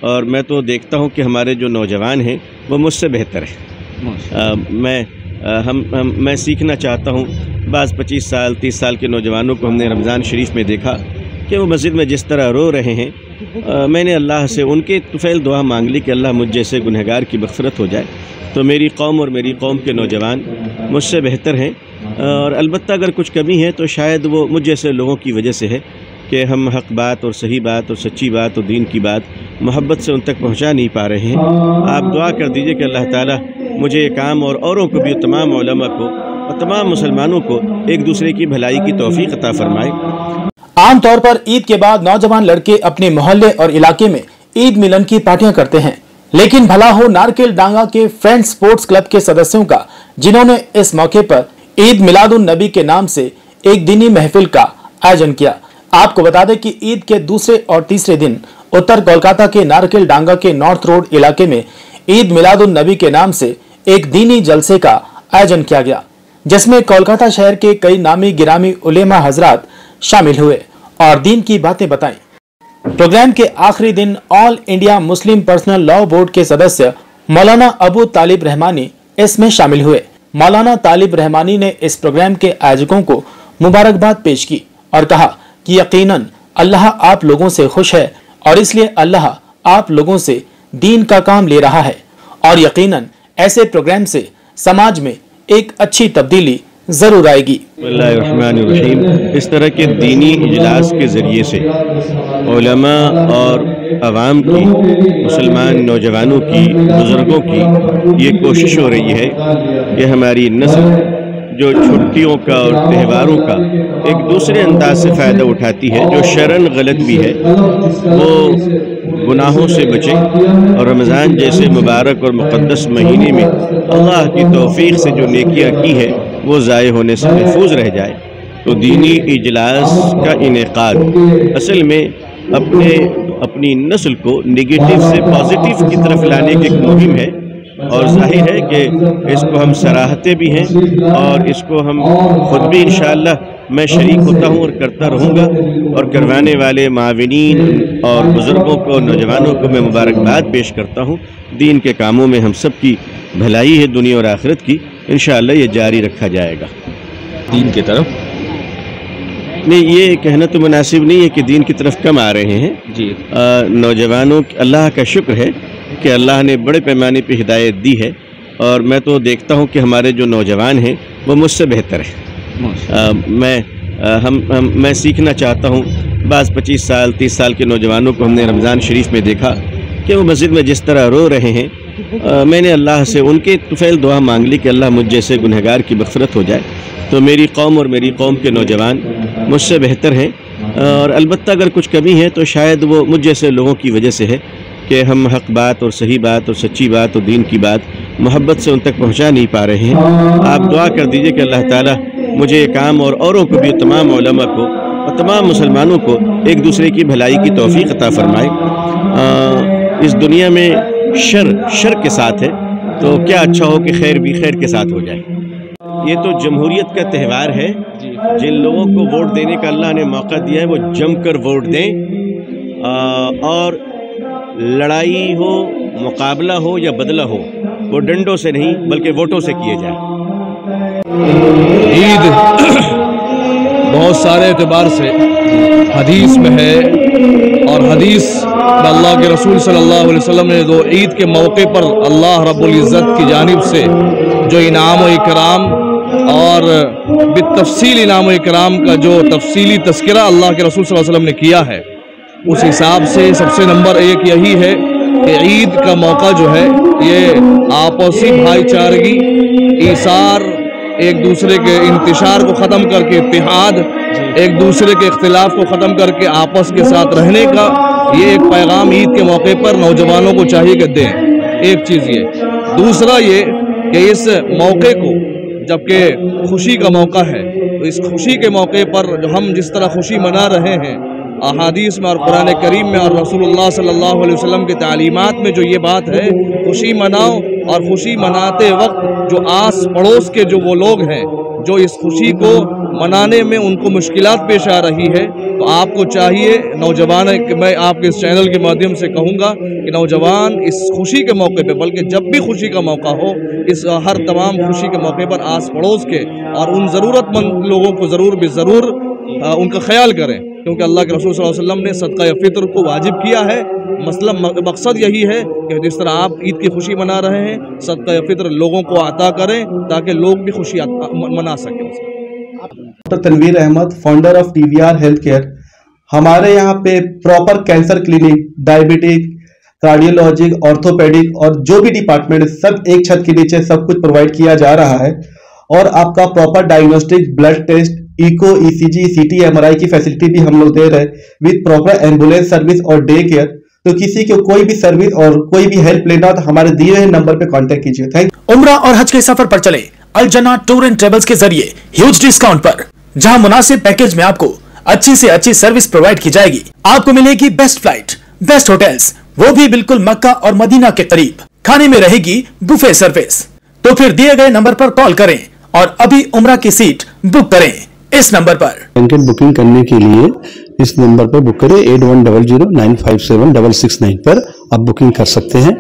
اور میں تو دیکھتا ہوں کہ ہمارے جو نوجوان ہیں وہ مجھ سے بہتر ہیں۔ میں سیکھنا چاہتا ہوں۔ بعض 25 سال 30 سال کے نوجوانوں کو ہم نے رمضان شریف میں دیکھا کہ وہ مسجد میں جس طرح رو رہے ہیں، میں نے اللہ سے ان کے طفیل دعا مانگ لی کہ اللہ مجھ جیسے گنہگار کی مغفرت ہو جائے۔ تو میری قوم اور میری قوم کے نوجوان مجھ سے بہتر ہیں، اور البتہ اگر کچھ کمی ہے تو شاید وہ مجھ جیسے لوگوں کی وجہ سے ہے کہ ہم حق بات اور صحیح بات اور سچی بات اور دین کی بات محبت سے ان تک پہنچا نہیں پا رہے ہیں۔ آپ دعا کر دیجئے کہ اللہ تعالیٰ مجھے یہ کام اور اوروں کو بھی، تمام علماء کو اور تمام مسلمانوں کو ایک دوسرے کی بھلائی کی توفیق عطا فرمائے۔ عام طور پر عید کے بعد نوجوان لڑکے اپنے محلے اور علاقے میں عید ملن کی پارٹیاں کرتے ہیں، لیکن بھلا ہو نارکیل ڈانگا کے فرینڈ سپورٹس کلب کے سدسیوں کا، جنہوں نے اس موقع پر عید میلاد النبی کے نام سے ایک دینی محفل کا آیوجن کیا۔ آپ کو بتا دیں کہ عید کے دوسرے اور تیسرے دن اتر کولکاتہ کے نارکیل ڈانگا کے نارتھ روڈ علاقے میں عید میلاد النبی کے نام سے ایک دینی جلسے کا آیوجن کیا گیا، جس میں کولکاتہ شہر کے کئی نامی گرامی علماء حضرات شامل ہوئے اور دین کی باتیں بتائیں۔ پروگرام کے آخری دن All India Muslim Personal Law Board کے سدسیہ مولانا ابو طالب رحمانی اس میں شامل ہوئے۔ مولانا طالب رحمانی نے اس پروگرام کے آیوجکوں کو مبارکباد پیش کی اور کہا کہ یقیناً اللہ آپ لوگوں سے خوش ہے، اور اس لیے اللہ آپ لوگوں سے دین کا کام لے رہا ہے، اور یقیناً ایسے پروگرام سے سماج میں ایک اچھی تبدیلی ضرور آئے گی۔ بسم اللہ الرحمن الرحیم۔ اس طرح کے دینی اجلاس کے ذریعے سے علماء اور عوام کی، مسلمان نوجوانوں کی، بزرگوں کی یہ کوشش ہو رہی ہے کہ ہماری نسل جو چھٹیوں کا اور تہواروں کا ایک دوسرے انداز سے فائدہ اٹھاتی ہے، جو شرعاً غلط بھی ہے، وہ گناہوں سے بچے اور رمضان جیسے مبارک اور مقدس مہینے میں اللہ کی توفیق سے جو نیکیاں کی ہے وہ ضائع ہونے سے محفوظ رہ جائے۔ تو دینی اجلاس کا انعقاد اصل میں اپنی نسل کو نگیٹو سے پازیٹیو کی طرف لانے کی ایک مہم ہے، اور ظاہر ہے کہ اس کو ہم سراہتے بھی ہیں، اور اس کو ہم خود بھی انشاءاللہ میں شریک ہوتا ہوں اور کرتا رہوں گا، اور کروانے والے معاونین اور بزرگوں کو، نوجوانوں کو میں مبارکباد پیش کرتا ہوں۔ دین کے کاموں میں ہم سب کی بھلائی ہے، دنیا اور آخرت کی، انشاءاللہ یہ جاری رکھا جائے گا۔ دین کی طرف نہیں، یہ کہنا تو مناسب نہیں ہے کہ دین کی طرف کم آ رہے ہیں جی۔ نوجوانوں، اللہ کا شکر ہے کہ اللہ نے بڑے پیمانے پہ ہدایت دی ہے، اور میں تو دیکھتا ہوں کہ ہمارے جو نوجوان ہیں وہ مجھ سے بہتر ہیں۔ میں سیکھنا چاہتا ہوں۔ بعض 25 سال 30 سال کے نوجوانوں کو ہم نے رمضان شریف میں دیکھا کہ وہ مسجد میں جس طرح رو رہے ہیں، میں نے اللہ سے ان کے طفیل دعا مانگ لی کہ اللہ مجھ جیسے گنہگار کی مغفرت ہو جائے۔ تو میری قوم اور میری قوم کے نوجوان مجھ سے بہتر ہیں، اور البتہ اگر کچھ کمی ہے تو شاید وہ مجھ جیسے لوگوں کی وجہ سے ہے کہ ہم حق بات اور صحیح بات اور سچی بات اور دین کی بات محبت سے ان تک پہنچا نہیں پا رہے ہیں۔ آپ دعا کر دیجئے کہ اللہ تعالیٰ مجھے یہ کام اور اوروں کو بھی، تمام علماء کو اور تمام مسلمانوں کو ایک دوسرے کی بھلائی کی توفیق عطا فرمائے۔ اس دنیا میں شر کے ساتھ ہے، تو کیا اچھا ہو کہ خیر بھی خیر کے ساتھ ہو جائے۔ یہ تو جمہوریت کا تہوار ہے، جن لوگوں کو ووٹ دینے کا اللہ نے موقع دیا ہے وہ جم کر ووٹ دیں، اور لڑائی ہو، مقابلہ ہو یا بدلہ ہو، وہ ڈنڈوں سے نہیں بلکہ ووٹوں سے کیے جائے۔ عید بہت سارے اعتبار سے حدیث میں ہے، اور حدیث میں اللہ کے رسول صلی اللہ علیہ وسلم نے جو عید کے موقع پر اللہ رب العزت کی جانب سے جو انعام و اکرام اور بالتفصیل انعام و اکرام کا جو تفصیلی تذکرہ اللہ کے رسول صلی اللہ علیہ وسلم نے کیا ہے، اس حساب سے سب سے نمبر ایک یہی ہے کہ عید کا موقع جو ہے یہ آپسی بھائی چارگی، ایثار، ایک دوسرے کے انتشار کو ختم کر کے اتحاد، ایک دوسرے کے اختلاف کو ختم کر کے آپس کے ساتھ رہنے کا یہ ایک پیغام عید کے موقع پر نوجوانوں کو چاہیے کہ دیں۔ ایک چیز یہ، دوسرا یہ کہ اس موقع کو، جبکہ خوشی کا موقع ہے، تو اس خوشی کے موقع پر جو ہم جس طرح خوشی منا رہے ہیں، احادیث میں اور قرآن کریم میں اور رسول اللہ صلی اللہ علیہ وسلم کی تعلیمات میں جو یہ بات ہے، خوشی مناؤ، اور خوشی مناتے وقت جو آس پڑوس کے جو وہ لوگ ہیں جو اس خوشی کو منانے میں ان کو مشکلات پیش آ رہی ہے، تو آپ کو چاہیے نوجوان کہ میں آپ کے اس چینل کے مادھیم سے کہوں گا کہ نوجوان اس خوشی کے موقع پہ، بلکہ جب بھی خوشی کا موقع ہو، اس ہر تمام خوشی کے موقع پر آس پڑوس کے اور ان ضرورت مند لوگوں کو ضرور ان کا خیال کریں، کیونکہ اللہ کے رسول صلی اللہ علیہ وسلم نے صدقہ فطر کو واجب کیا ہے۔ مقصد یہی ہے کہ جس طرح آپ عید کی خوشی منا رہے ہیں، صدقہ فطر لوگوں کو عطا کریں تاکہ لوگ بھی خوشی منا سکیں۔ Doctor Tanveer Ahmed, founder of TVR health care. ہمارے یہاں پہ proper cancer clinic, diabetic, cardiologic, orthopaedic اور جو بھی ڈپارٹمنٹ سب ایک چھت کے نیچے سب کچھ پرووائڈ کیا جا رہا ہے، اور آپ کا proper diagnostic, blood test, echo, ECG، CT، MRI کی فیسلٹی بھی ہم لوگ دے رہے ہیں وتھ پراپر ایمبولینس سروس اور ڈے کیئر۔ تو کسی کو کوئی بھی سروس اور کوئی بھی ہیلپ لینا تو ہمارے دیے ہوئے نمبر پہ کانٹیکٹ کیجیے۔ تھینک۔ عمرہ اور حج کے سفر پر چلے الجنہ ٹور اینڈ ٹریولز کے ذریعے ہیوج ڈسکاؤنٹ پر، جہاں مناسب پیکج میں آپ کو اچھی سے اچھی سروس پرووائڈ کی جائے گی۔ آپ کو ملے گی بیسٹ فلائٹ، بیسٹ ہوٹلز، وہ بھی بالکل مکہ اور مدینہ کے قریب۔ کھانے میں رہے گی بوفے سروس۔ تو پھر دیے گئے نمبر پر کال کریں اور ابھی عمرہ کی سیٹ بک کریں اس نمبر پر۔ بکنگ کرنے کے لیے اس نمبر پر بک کریں 8100957669 پر آپ بکنگ کر سکتے ہیں۔